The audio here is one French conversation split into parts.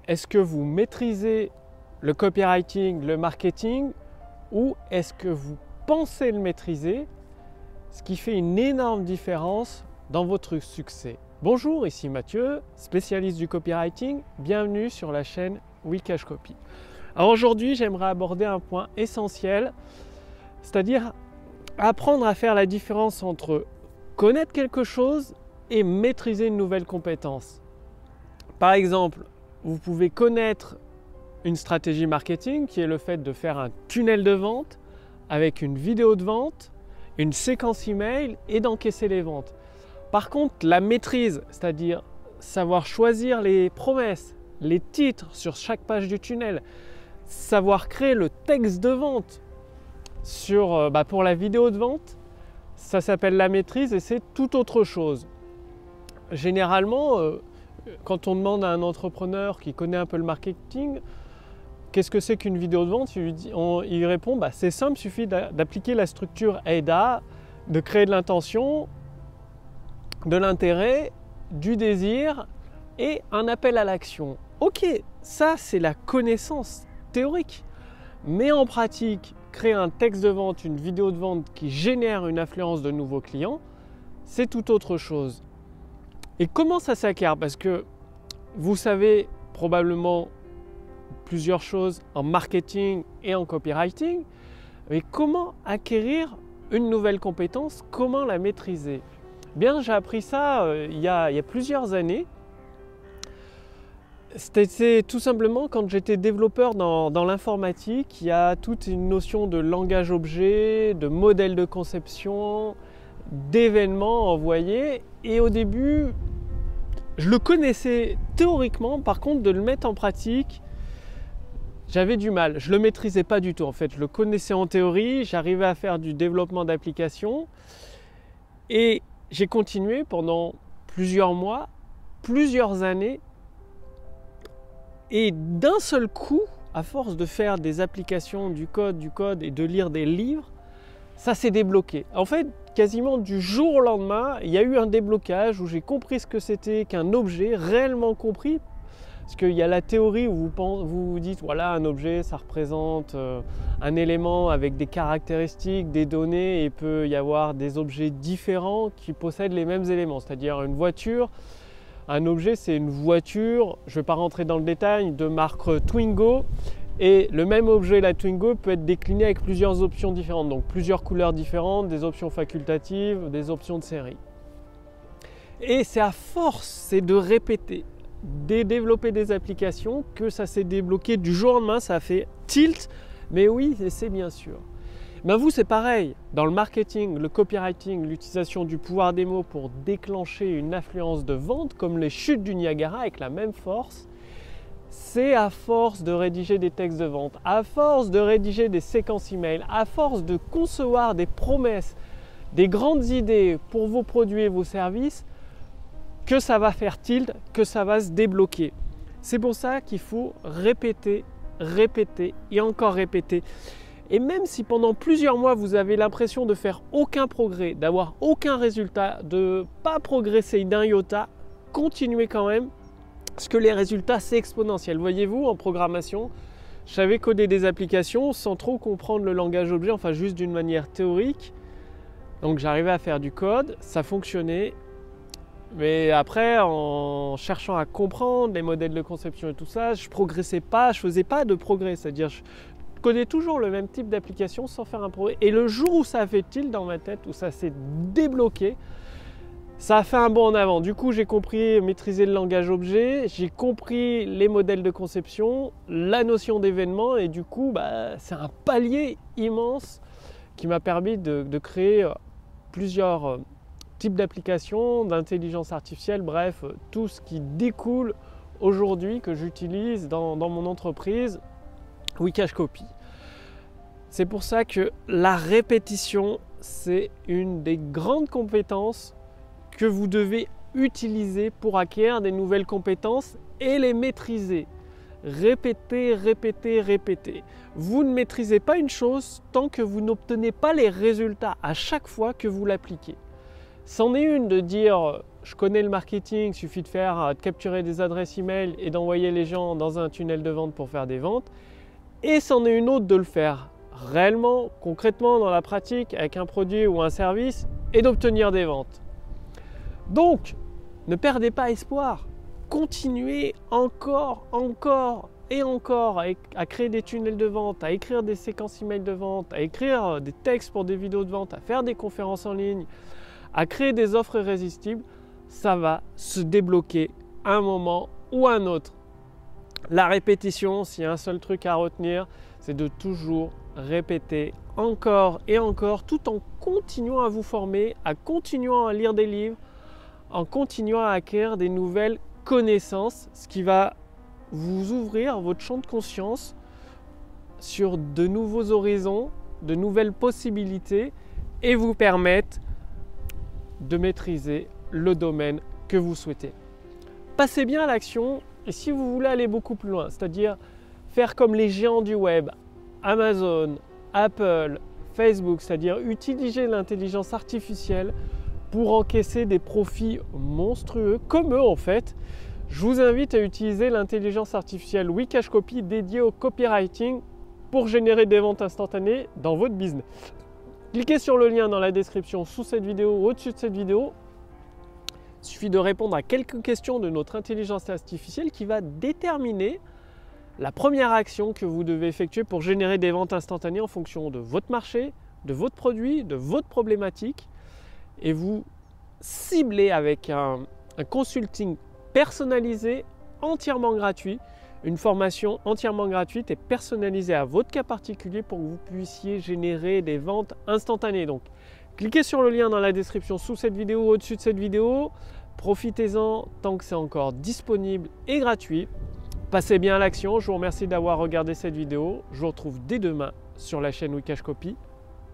est-ce que vous maîtrisez le copywriting, le marketing, ou est-ce que vous pensez le maîtriser, ce qui fait une énorme différence dans votre succès. Bonjour, ici Mathieu, spécialiste du copywriting. Bienvenue sur la chaîne Wikashcopy. Alors aujourd'hui, j'aimerais aborder un point essentiel, c'est-à-dire apprendre à faire la différence entre connaître quelque chose et maîtriser une nouvelle compétence. Par exemple, vous pouvez connaître une stratégie marketing qui est le fait de faire un tunnel de vente avec une vidéo de vente, une séquence email et d'encaisser les ventes. Par contre, la maîtrise, c'est-à-dire savoir choisir les promesses, les titres sur chaque page du tunnel, savoir créer le texte de vente pour la vidéo de vente, ça s'appelle la maîtrise et c'est tout autre chose. Généralement, quand on demande à un entrepreneur qui connaît un peu le marketing, qu'est-ce que c'est qu'une vidéo de vente, il répond c'est simple, il suffit d'appliquer la structure AIDA, de créer de l'intention, de l'intérêt, du désir et un appel à l'action. Ok, ça c'est la connaissance théorique, mais en pratique, créer un texte de vente, une vidéo de vente qui génère une affluence de nouveaux clients, c'est tout autre chose. Et comment ça s'acquiert? Parce que vous savez probablement plusieurs choses en marketing et en copywriting, mais comment acquérir une nouvelle compétence? Comment la maîtriser? Bien, j'ai appris ça il y a plusieurs années. C'était tout simplement quand j'étais développeur dans l'informatique. Il y a toute une notion de langage objet, de modèle de conception, d'événements envoyés. Et au début, je le connaissais théoriquement. Par contre, de le mettre en pratique, j'avais du mal. Je ne le maîtrisais pas du tout en fait. Je le connaissais en théorie, j'arrivais à faire du développement d'applications. Et j'ai continué pendant plusieurs mois, plusieurs années. Et d'un seul coup, à force de faire des applications, du code et de lire des livres, ça s'est débloqué. En fait, quasiment du jour au lendemain, il y a eu un déblocage où j'ai compris ce que c'était qu'un objet, réellement compris. Parce qu'il y a la théorie où vous vous dites, voilà, un objet, ça représente un élément avec des caractéristiques, des données, et il peut y avoir des objets différents qui possèdent les mêmes éléments. C'est-à-dire une voiture. Un objet, c'est une voiture, je ne vais pas rentrer dans le détail, de marque Twingo. Et le même objet, la Twingo, peut être décliné avec plusieurs options différentes. Donc plusieurs couleurs différentes, des options facultatives, des options de série. Et c'est à force, c'est de répéter, de développer des applications que ça s'est débloqué du jour au lendemain, ça a fait tilt. Mais oui, c'est bien sûr. Ben vous, c'est pareil. Dans le marketing, le copywriting, l'utilisation du pouvoir des mots pour déclencher une affluence de vente, comme les chutes du Niagara avec la même force, c'est à force de rédiger des textes de vente, à force de rédiger des séquences email, à force de concevoir des promesses, des grandes idées pour vos produits et vos services, que ça va faire tilt, que ça va se débloquer. C'est pour ça qu'il faut répéter, répéter et encore répéter. Et même si pendant plusieurs mois, vous avez l'impression de faire aucun progrès, d'avoir aucun résultat, de ne pas progresser d'un iota, continuez quand même, parce que les résultats, c'est exponentiel. Voyez-vous, en programmation, je savais coder des applications sans trop comprendre le langage objet, enfin juste d'une manière théorique. Donc j'arrivais à faire du code, ça fonctionnait. Mais après, en cherchant à comprendre les modèles de conception et tout ça, je ne progressais pas, je ne faisais pas de progrès. C'est-à-dire, je codais toujours le même type d'application sans faire un progrès. Et le jour où ça a fait tilt dans ma tête, où ça s'est débloqué, ça a fait un bond en avant. Du coup, j'ai compris maîtriser le langage objet, j'ai compris les modèles de conception, la notion d'événement, et du coup, c'est un palier immense qui m'a permis de créer plusieurs types d'applications, d'intelligence artificielle, bref, tout ce qui découle aujourd'hui que j'utilise dans mon entreprise Wikashcopy. C'est pour ça que la répétition, c'est une des grandes compétences que vous devez utiliser pour acquérir des nouvelles compétences et les maîtriser. Répétez, répétez, répétez. Vous ne maîtrisez pas une chose tant que vous n'obtenez pas les résultats à chaque fois que vous l'appliquez. C'en est une de dire je connais le marketing, il suffit de capturer des adresses email et d'envoyer les gens dans un tunnel de vente pour faire des ventes. Et c'en est une autre de le faire réellement, concrètement, dans la pratique, avec un produit ou un service et d'obtenir des ventes. Donc, ne perdez pas espoir. Continuez encore et encore à créer des tunnels de vente, à écrire des séquences email de vente, à écrire des textes pour des vidéos de vente, à faire des conférences en ligne, à créer des offres irrésistibles. Ça va se débloquer un moment ou un autre. La répétition, s'il y a un seul truc à retenir, c'est de toujours répéter encore et encore, tout en continuant à vous former, en continuant à lire des livres, en continuant à acquérir des nouvelles connaissances, ce qui va vous ouvrir votre champ de conscience sur de nouveaux horizons, de nouvelles possibilités et vous permettre de maîtriser le domaine que vous souhaitez. Passez bien à l'action et si vous voulez aller beaucoup plus loin, c'est-à-dire faire comme les géants du web, Amazon, Apple, Facebook, c'est-à-dire utiliser l'intelligence artificielle pour encaisser des profits monstrueux, comme eux en fait, je vous invite à utiliser l'intelligence artificielle Wikashcopy dédiée au copywriting pour générer des ventes instantanées dans votre business. Cliquez sur le lien dans la description sous cette vidéo ou au-dessus de cette vidéo. Il suffit de répondre à quelques questions de notre intelligence artificielle qui va déterminer la première action que vous devez effectuer pour générer des ventes instantanées en fonction de votre marché, de votre produit, de votre problématique. Et vous ciblez avec un consulting personnalisé, entièrement gratuit, une formation entièrement gratuite et personnalisée à votre cas particulier pour que vous puissiez générer des ventes instantanées. Donc, cliquez sur le lien dans la description sous cette vidéo ou au-dessus de cette vidéo. Profitez-en tant que c'est encore disponible et gratuit. Passez bien à l'action. Je vous remercie d'avoir regardé cette vidéo. Je vous retrouve dès demain sur la chaîne Wikashcopy.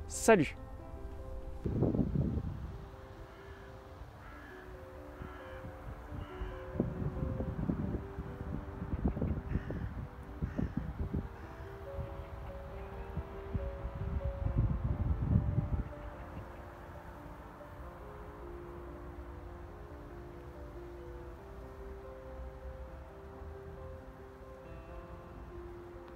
Salut!